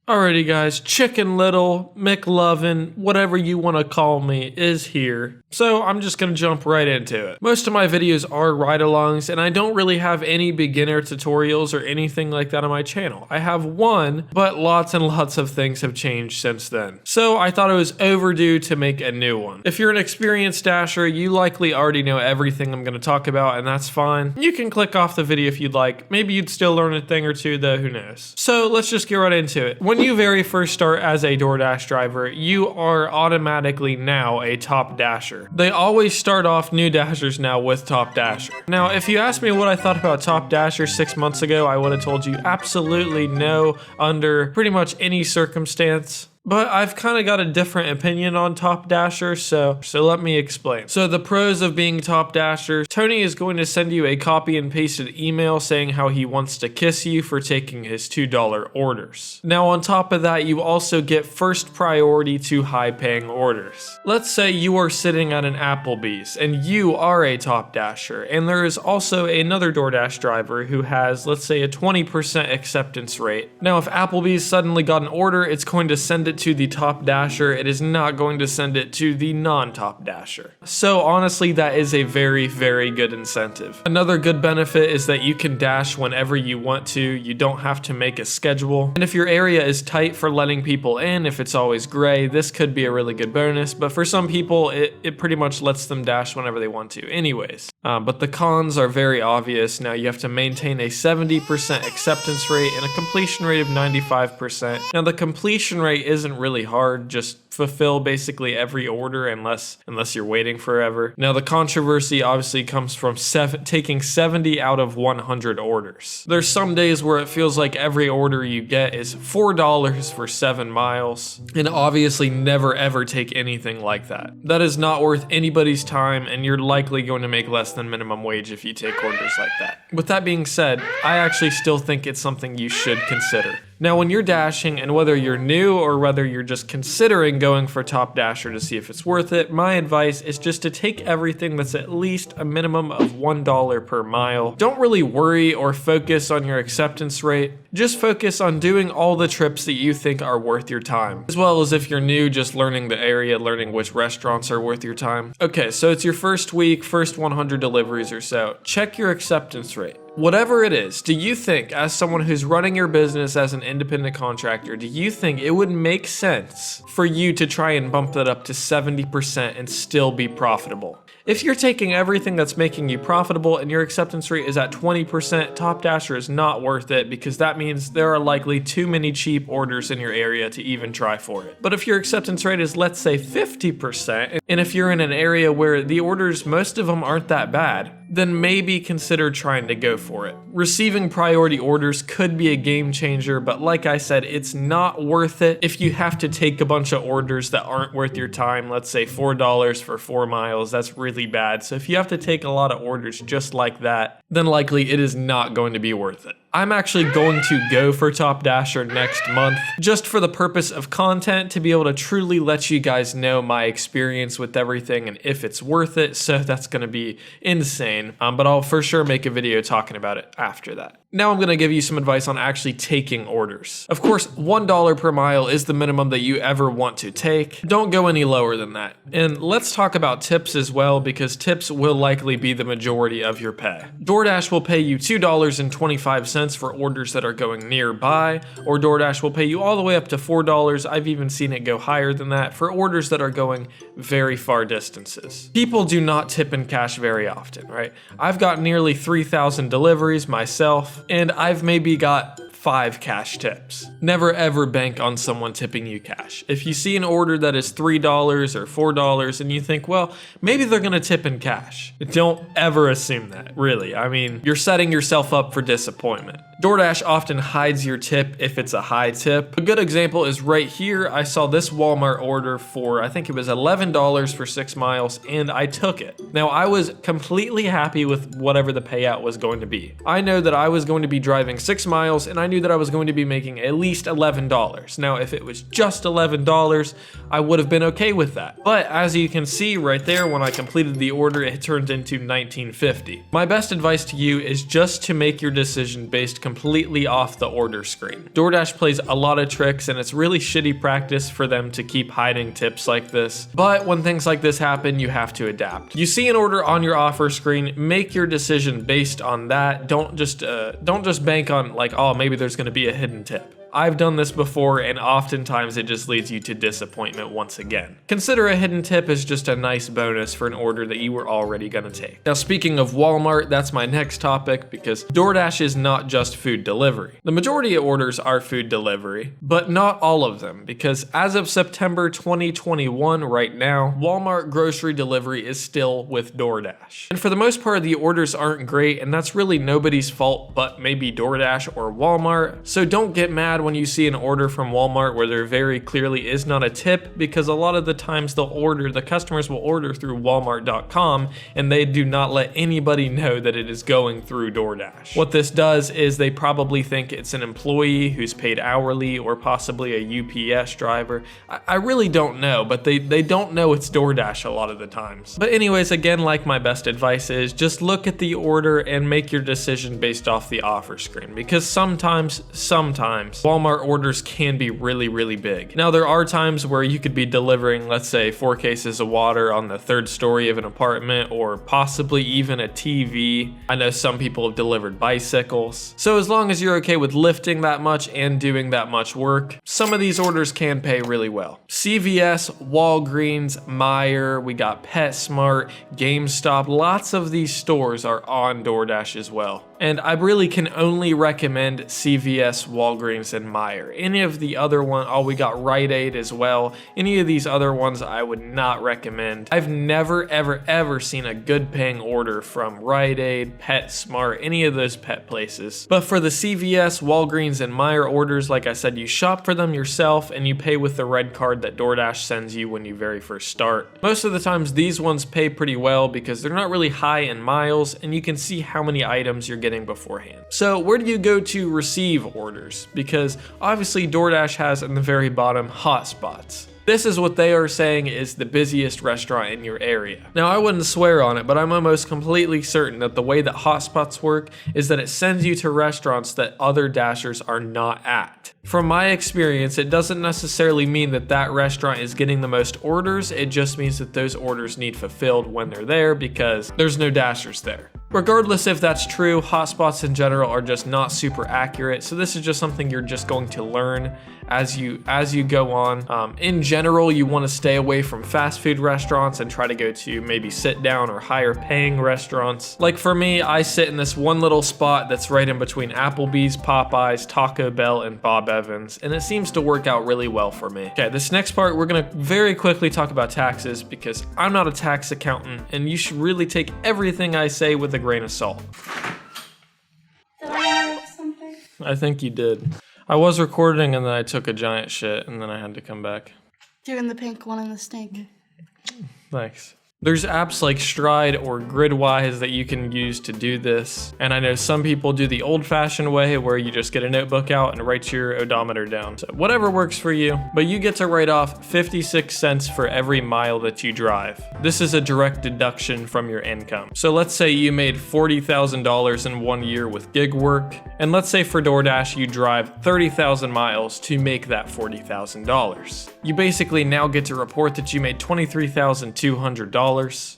Alrighty guys, Chicken Little, McLovin, whatever you want to call me, is here. So I'm just going to jump right into it. Most of my videos are ride-alongs, and I don't really have any beginner tutorials or anything like that on my channel. I have one, but lots and lots of things have changed since then. So I thought it was overdue to make a new one. If you're an experienced dasher, you likely already know everything I'm going to talk about, and that's fine. You can click off the video if you'd like. Maybe you'd still learn a thing or two, though, who knows. So let's just get right into it. When you very first start as a DoorDash driver, you are automatically now a top dasher. They always start off new dashers now with top dasher. Now, if you asked me what I thought about top dasher 6 months ago, I would have told you absolutely no under pretty much any circumstance. But I've kind of got a different opinion on top dasher, so let me explain. So the pros of being top dasher: Tony is going to send you a copy and pasted email saying how he wants to kiss you for taking his $2 orders. Now on top of that, you also get first priority to high paying orders. Let's say you are sitting at an Applebee's and you are a top dasher, and there is also another DoorDash driver who has, let's say, a 20% acceptance rate. Now if Applebee's suddenly got an order, it's going to send it to the top dasher. It is not going to send it to the non-top dasher. So honestly, that is a very, very good incentive. Another good benefit is that you can dash whenever you want to. You don't have to make a schedule. And if your area is tight for letting people in, if it's always gray, this could be a really good bonus. But for some people, it pretty much lets them dash whenever they want to anyways. But the cons are very obvious. Now you have to maintain a 70% acceptance rate and a completion rate of 95%. Now the completion rate isn't really hard, just fulfill basically every order unless you're waiting forever. Now the controversy obviously comes from taking 70 out of 100 orders. There's some days where it feels like every order you get is $4 for 7 miles, and obviously never ever take anything like that. That is not worth anybody's time, and you're likely going to make less than minimum wage if you take orders like that. With that being said, I actually still think it's something you should consider. Now when you're dashing, and whether you're new or whether you're just considering going for top dasher to see if it's worth it, my advice is just to take everything that's at least a minimum of $1 per mile. Don't really worry or focus on your acceptance rate. Just focus on doing all the trips that you think are worth your time. As well as if you're new, just learning the area, learning which restaurants are worth your time. Okay, so it's your first week, first 100 deliveries or so. Check your acceptance rate. Whatever it is, do you think, as someone who's running your business as an independent contractor, do you think it would make sense for you to try and bump that up to 70% and still be profitable? If you're taking everything that's making you profitable and your acceptance rate is at 20%, top dasher is not worth it, because that means there are likely too many cheap orders in your area to even try for it. But if your acceptance rate is, let's say, 50%, and if you're in an area where the orders, most of them aren't that bad, then maybe consider trying to go for it. Receiving priority orders could be a game changer, but like I said, it's not worth it if you have to take a bunch of orders that aren't worth your time. Let's say $4 for 4 miles, that's really bad. So if you have to take a lot of orders just like that, then likely it is not going to be worth it. I'm actually going to go for top dasher next month, just for the purpose of content, to be able to truly let you guys know my experience with everything and if it's worth it. So that's going to be insane, but I'll for sure make a video talking about it after that. Now I'm going to give you some advice on actually taking orders. Of course, $1 per mile is the minimum that you ever want to take. Don't go any lower than that. And let's talk about tips as well, because tips will likely be the majority of your pay. DoorDash will pay you $2.25 for orders that are going nearby, or DoorDash will pay you all the way up to $4. I've even seen it go higher than that for orders that are going very far distances. People do not tip in cash very often, right? I've got nearly 3,000 deliveries myself, and I've maybe got 5 cash tips. Never ever bank on someone tipping you cash. If you see an order that is $3 or $4 and you think, well, maybe they're gonna tip in cash, don't ever assume that, really. I mean, you're setting yourself up for disappointment. DoorDash often hides your tip if it's a high tip. A good example is right here. I saw this Walmart order for, I think it was $11 for 6 miles, and I took it. Now, I was completely happy with whatever the payout was going to be. I know that I was going to be driving 6 miles, and I knew that I was going to be making at least $11. Now, if it was just $11, I would have been okay with that. But as you can see right there, when I completed the order, it turned into $19.50. My best advice to you is just to make your decision based completely off the order screen. DoorDash plays a lot of tricks, and it's really shitty practice for them to keep hiding tips like this. But when things like this happen, you have to adapt. You see an order on your offer screen, make your decision based on that. Don't just bank on like, oh, maybe there's going to be a hidden tip. I've done this before, and oftentimes it just leads you to disappointment once again. Consider a hidden tip as just a nice bonus for an order that you were already gonna take. Now, speaking of Walmart, that's my next topic, because DoorDash is not just food delivery. The majority of orders are food delivery, but not all of them, because as of September 2021, right now, Walmart grocery delivery is still with DoorDash. And for the most part, the orders aren't great, and that's really nobody's fault but maybe DoorDash or Walmart. So don't get mad when you see an order from Walmart where there very clearly is not a tip, because a lot of the times the customers will order through walmart.com and they do not let anybody know that it is going through DoorDash. What this does is they probably think it's an employee who's paid hourly or possibly a UPS driver. I really don't know, but they don't know it's DoorDash a lot of the times. But anyways, again, like my best advice is just look at the order and make your decision based off the offer screen, because sometimes Walmart orders can be really, really big. Now, there are times where you could be delivering, let's say, 4 cases of water on the 3rd story of an apartment, or possibly even a TV. I know some people have delivered bicycles. So as long as you're okay with lifting that much and doing that much work, some of these orders can pay really well. CVS, Walgreens, Meijer, we got PetSmart, GameStop, lots of these stores are on DoorDash as well. And I really can only recommend CVS, Walgreens, and Meijer. Any of the other one, oh, we got Rite Aid as well. Any of these other ones I would not recommend. I've never, ever seen a good paying order from Rite Aid, PetSmart, any of those pet places. But for the CVS, Walgreens, and Meijer orders, like I said, you shop for them yourself and you pay with the red card that DoorDash sends you when you very first start. Most of the times these ones pay pretty well because they're not really high in miles and you can see how many items you're getting beforehand. So where do you go to receive orders? Because obviously DoorDash has in the very bottom hotspots. This is what they are saying is the busiest restaurant in your area. Now, I wouldn't swear on it, but I'm almost completely certain that the way that hotspots work is that it sends you to restaurants that other Dashers are not at. From my experience, it doesn't necessarily mean that that restaurant is getting the most orders. It just means that those orders need fulfilled when they're there because there's no Dashers there. Regardless if that's true, hotspots in general are just not super accurate. So this is just something you're just going to learn as you go on. In general, you want to stay away from fast food restaurants and try to go to maybe sit down or higher paying restaurants. Like for me, I sit in this one little spot that's right in between Applebee's, Popeyes, Taco Bell, and Bob Evans, and it seems to work out really well for me. Okay, this next part, we're gonna very quickly talk about taxes because I'm not a tax accountant and you should really take everything I say with a grain of salt. Did I miss something? I think you did. I was recording and then I took a giant shit and then I had to come back. Doing the pink one in the stink. Thanks. There's apps like Stride or Gridwise that you can use to do this. And I know some people do the old-fashioned way where you just get a notebook out and write your odometer down. So whatever works for you, but you get to write off 56 cents for every mile that you drive. This is a direct deduction from your income. So let's say you made $40,000 in 1 year with gig work. And let's say for DoorDash, you drive 30,000 miles to make that $40,000. You basically now get to report that you made $23,200.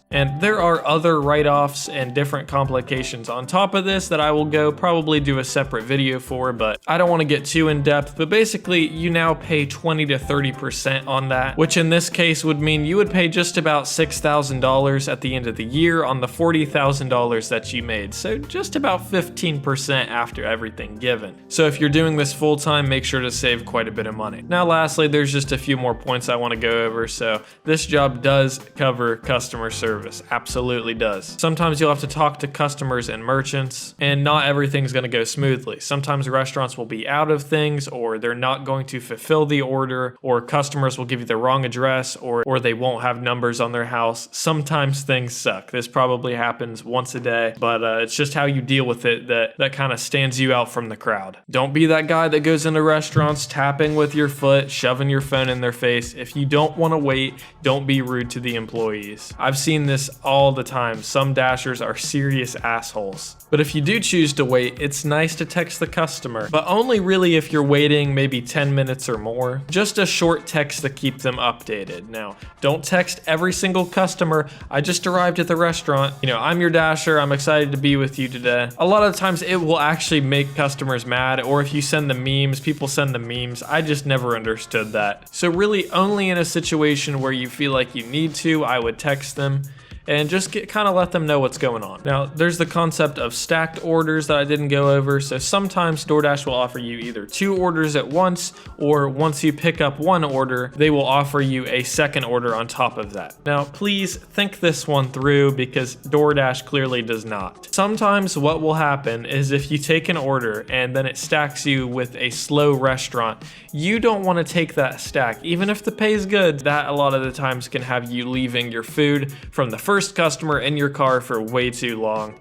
And there are other write-offs and different complications on top of this that I will probably do a separate video for, but I don't want to get too in depth. But basically, you now pay 20 to 30% on that, which in this case would mean you would pay just about $6,000 at the end of the year on the $40,000 that you made. So just about 15% after everything given. So if you're doing this full-time, make sure to save quite a bit of money. Now, lastly, there's just a few more points I want to go over. So this job does cover customer service, absolutely does. Sometimes you'll have to talk to customers and merchants, and not everything's going to go smoothly. Sometimes restaurants will be out of things, or they're not going to fulfill the order, or customers will give you the wrong address, or they won't have numbers on their house. Sometimes things suck. This probably happens once a day, but it's just how you deal with it that kind of stands you out from the crowd. Don't be that guy that goes into restaurants tapping with your foot, shoving your phone in their face. If you don't want to wait, don't be rude to the employees. I've seen this all the time. Some Dashers are serious assholes. But if you do choose to wait, it's nice to text the customer, but only really if you're waiting maybe 10 minutes or more. Just a short text to keep them updated. Now, don't text every single customer, "I just arrived at the restaurant. I'm your Dasher. I'm excited to be with you today." A lot of times it will actually make customers mad, or if you send them memes, people send them memes. I just never understood that. So really only in a situation where you feel like you need to, I would text them and just kind of let them know what's going on. Now, there's the concept of stacked orders that I didn't go over. So sometimes DoorDash will offer you either 2 orders at once, or once you pick up 1 order, they will offer you a second order on top of that. Now, please think this one through because DoorDash clearly does not. Sometimes what will happen is if you take an order and then it stacks you with a slow restaurant, you don't want to take that stack. Even if the pay is good, that a lot of the times can have you leaving your food from the first customer in your car for way too long.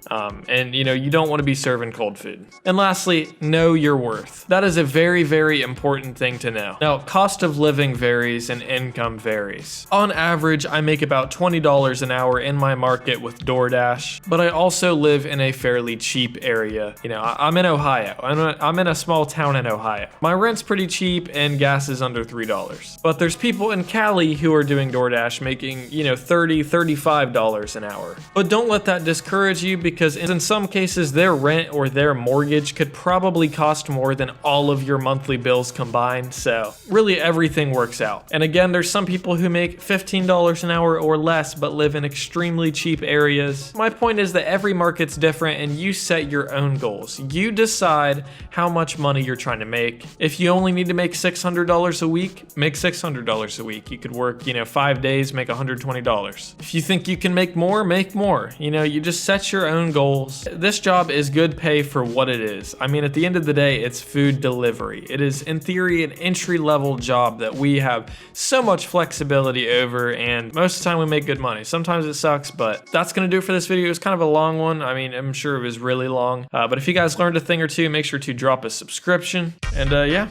And you don't want to be serving cold food. And lastly, know your worth. That is a very, very important thing to know. Now, cost of living varies and income varies. On average, I make about $20 an hour in my market with DoorDash, but I also live in a fairly cheap area. I'm in Ohio. I'm in a small town in Ohio. My rent's pretty cheap and gas is under $3. But there's people in Cali who are doing DoorDash making, $30, $35 an hour. But don't let that discourage you, because in some cases their rent or their mortgage could probably cost more than all of your monthly bills combined. So really everything works out. And again, there's some people who make $15 an hour or less but live in extremely cheap areas. My point is that every market's different and you set your own goals. You decide how much money you're trying to make. If you only need to make $600 a week, make $600 a week. You could work, 5 days, make $120. If you think you can make more, make more. You just set your own goals. This job is good pay for what it is. I mean, at the end of the day, it's food delivery. It is, in theory, an entry-level job that we have so much flexibility over, and most of the time we make good money. Sometimes it sucks, but that's gonna do it for this video. It was kind of a long one. I mean, I'm sure it was really long, but if you guys learned a thing or two, make sure to drop a subscription, and yeah,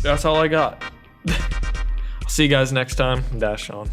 that's all I got. See you guys next time. Dash on.